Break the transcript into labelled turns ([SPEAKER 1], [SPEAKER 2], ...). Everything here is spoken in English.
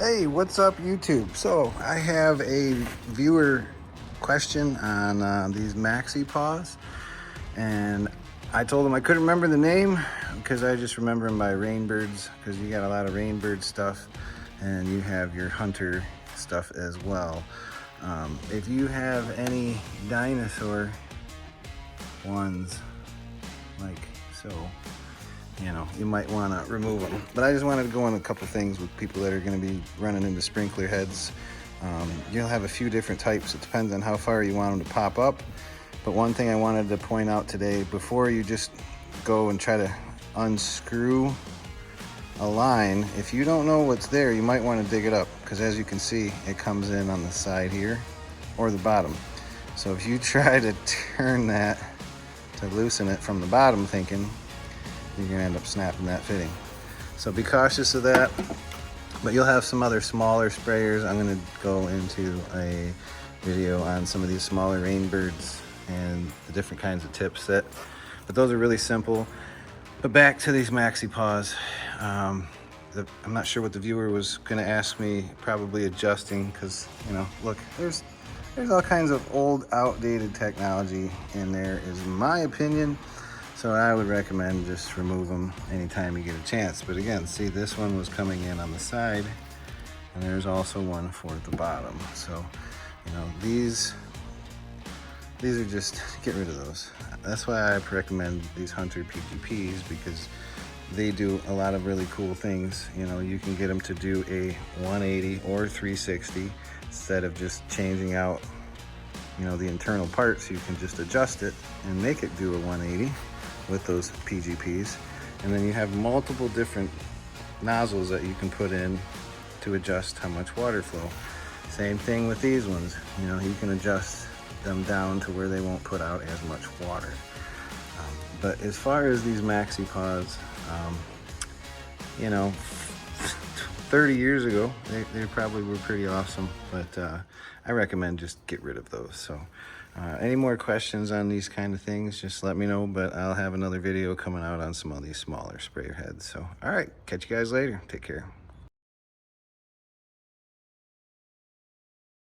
[SPEAKER 1] Hey, what's up YouTube? So I have a viewer question on these Maxi Paws, and I told him I couldn't remember the name because I just remember them by Rainbirds, because you got a lot of Rainbird stuff and you have your hunter stuff as well. If you have any dinosaur ones like so, you know, you might want to remove them. But I just wanted to go on a couple things with people that are going to be running into sprinkler heads. You'll have a few different types. It depends on how far you want them to pop up. But one thing I wanted to point out today, before you just go and try to unscrew a line, if you don't know what's there, you might want to dig it up, because as you can see, it comes in on the side here or the bottom. So if you try to turn that to loosen it from the bottom thinking, you're gonna end up snapping that fitting. So be cautious of that. But you'll have some other smaller sprayers. I'm gonna go into a video on some of these smaller Rainbirds and the different kinds of tips but those are really simple. But back to these Maxi Paws. I'm not sure what the viewer was gonna ask me, probably adjusting, because, you know, look, there's all kinds of old, outdated technology in there, is my opinion. So I would recommend just remove them anytime you get a chance. But again, see, this one was coming in on the side, and there's also one for the bottom. So, you know, these are just, get rid of those. That's why I recommend these Hunter PGPs, because they do a lot of really cool things. You know, you can get them to do a 180 or 360 instead of just changing out, you know, the internal parts. You can just adjust it and make it do a 180 with those PGPs. And then you have multiple different nozzles that you can put in to adjust how much water flow. Same thing with these ones. You know, you can adjust them down to where they won't put out as much water. But as far as these Maxi Paws, you know, 30 years ago, they probably were pretty awesome, but I recommend just get rid of those. So any more questions on these kind of things, just let me know, but I'll have another video coming out on some of these smaller sprayer heads. So, all right, catch you guys later. Take care.